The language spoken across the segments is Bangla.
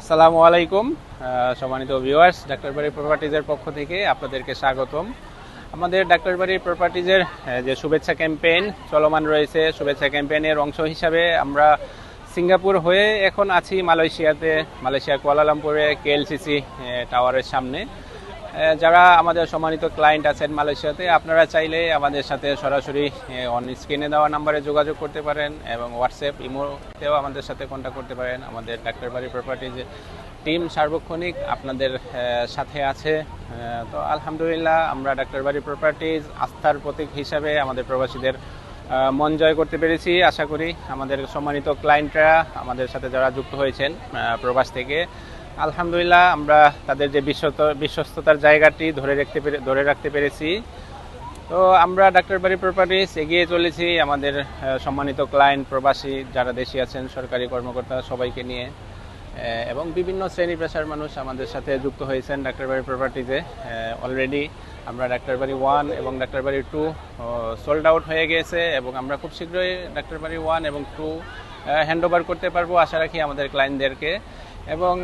আসসালামু আলাইকুম সম্মানিত ভিউয়ার্স, ডাক্তারবাড়ি প্রপার্টিজের পক্ষ থেকে আপনাদেরকে স্বাগতম। আমাদের ডাক্তারবাড়ি প্রপার্টিজের যে শুভেচ্ছা ক্যাম্পেইন চলমান রয়েছে, শুভেচ্ছা ক্যাম্পেইনের অংশ হিসাবে আমরা সিঙ্গাপুর হয়ে এখন আছি মালয়েশিয়া কুয়ালালামপুরে কেএলসিসি টাওয়ারের সামনে। যারা আমাদের সম্মানিত ক্লায়েন্ট আছেন মালয়েশিয়াতে, আপনারা চাইলে আমাদের সাথে সরাসরি অন স্ক্রিনে দেওয়া নাম্বারে যোগাযোগ করতে পারেন এবং হোয়াটসঅ্যাপ ইমোতেও আমাদের সাথে কন্ট্যাক্ট করতে পারেন। আমাদের ডাক্তারবাড়ি প্রপার্টিজ টিম সার্বক্ষণিক আপনাদের সাথে আছে। তো আলহামদুলিল্লাহ, আমরা ডাক্তারবাড়ি প্রপার্টিজ আস্থার প্রতীক হিসাবে আমাদের প্রবাসীদের মন জয় করতে পেরেছি। আশা করি আমাদের সম্মানিত ক্লায়েন্টরা আমাদের সাথে যারা যুক্ত হয়েছেন প্রবাস থেকে, আলহামদুলিল্লাহ আমরা তাদের যে বিশ্বস্ততার জায়গাটি ধরে রাখতে পেরেছি। তো আমরা ডাক্তারবাড়ি প্রপার্টিজ এগিয়ে চলেছি আমাদের সম্মানিত ক্লায়েন্ট, প্রবাসী যারা দেশে আছেন, সরকারি কর্মকর্তা সবাইকে নিয়ে, এবং বিভিন্ন শ্রেণী পেশার মানুষ আমাদের সাথে যুক্ত হয়েছেন ডাক্তারবাড়ি প্রপার্টিজে। অলরেডি আমরা ডাক্তারবাড়ি 1 এবং ডাক্তারবাড়ি 2 সোল্ড আউট হয়ে গেছে এবং আমরা খুব শীঘ্রই ডাক্তারবাড়ি 1 এবং 2 হ্যান্ড ওভার করতে পারবো, আশা রাখি আমাদের ক্লায়েন্টদেরকে। এবং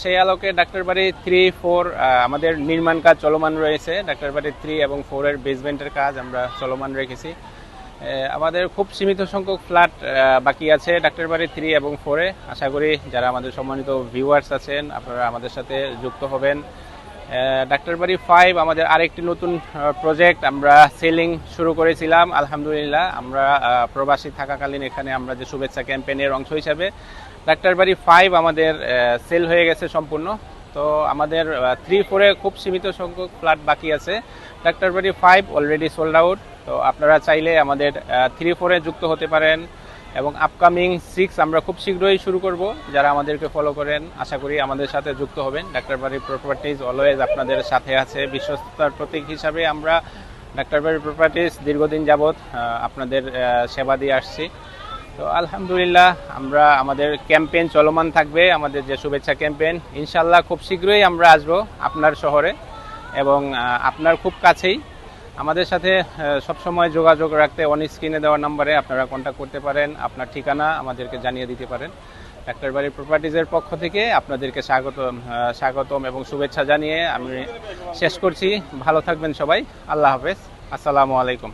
সেই আলোকে ডাক্তারবাড়ি 3-4 আমাদের নির্মাণ কাজ চলমান রয়েছে। ডাক্তারবাড়ি 3 এবং 4 এর বেসমেন্টের কাজ আমরা চলমান রেখেছি। আমাদের খুব সীমিত সংখ্যক ফ্ল্যাট বাকি আছে ডাক্তারবাড়ি 3 এবং 4-এ। আশা করি যারা আমাদের সম্মানিত ভিউয়ার্স আছেন আপনারা আমাদের সাথে যুক্ত হবেন। ডাক্তারবাড়ি 5 আমাদের আরেকটি নতুন প্রজেক্ট আমরা সেলিং শুরু করেছিলাম। আলহামদুলিল্লাহ, আমরা প্রবাসী থাকাকালীন এখানে আমরা যে শুভেচ্ছা ক্যাম্পেইনের অংশ হিসাবে ডাক্তারবাড়ি 5 আমাদের সেল হয়ে গেছে সম্পূর্ণ। তো আমাদের 3-4-এ খুব সীমিত সংখ্যক ফ্ল্যাট বাকি আছে। Daktarbari 5 already sold out. তো আপনারা চাইলে আমাদের 3-4-এ যুক্ত হতে পারেন এবং আপকামিং 6 আমরা খুব শীঘ্রই শুরু করব। যারা আমাদেরকে ফলো করেন আশা করি আমাদের সাথে যুক্ত হবেন। ডাক্তারবাড়ি প্রপার্টিজ অলওয়েজ আপনাদের সাথে আছে। বিশ্বস্ততার প্রতীক হিসাবে আমরা ডাক্তারবাড়ি প্রপার্টিজ দীর্ঘদিন যাবৎ আপনাদের সেবা দিয়ে আসছি। তো আলহামদুলিল্লাহ, আমরা আমাদের ক্যাম্পেইন চলমান থাকবে, আমাদের যে শুভেচ্ছা ক্যাম্পেইন ইনশাল্লাহ খুব শীঘ্রই আমরা আসব আপনার শহরে এবং আপনার খুব কাছেই। আমাদের সাথে সবসময় যোগাযোগ রাখতে অন স্ক্রিনে দেওয়া নাম্বারে আপনারা কন্ট্যাক্ট করতে পারেন, আপনার ঠিকানা আমাদেরকে জানিয়ে দিতে পারেন। ডাক্তারবাড়ি প্রপার্টিজের পক্ষ থেকে আপনাদেরকে স্বাগতম এবং শুভেচ্ছা জানিয়ে আমি শেষ করছি। ভালো থাকবেন সবাই। আল্লাহ হাফেজ। আসসালামু আলাইকুম।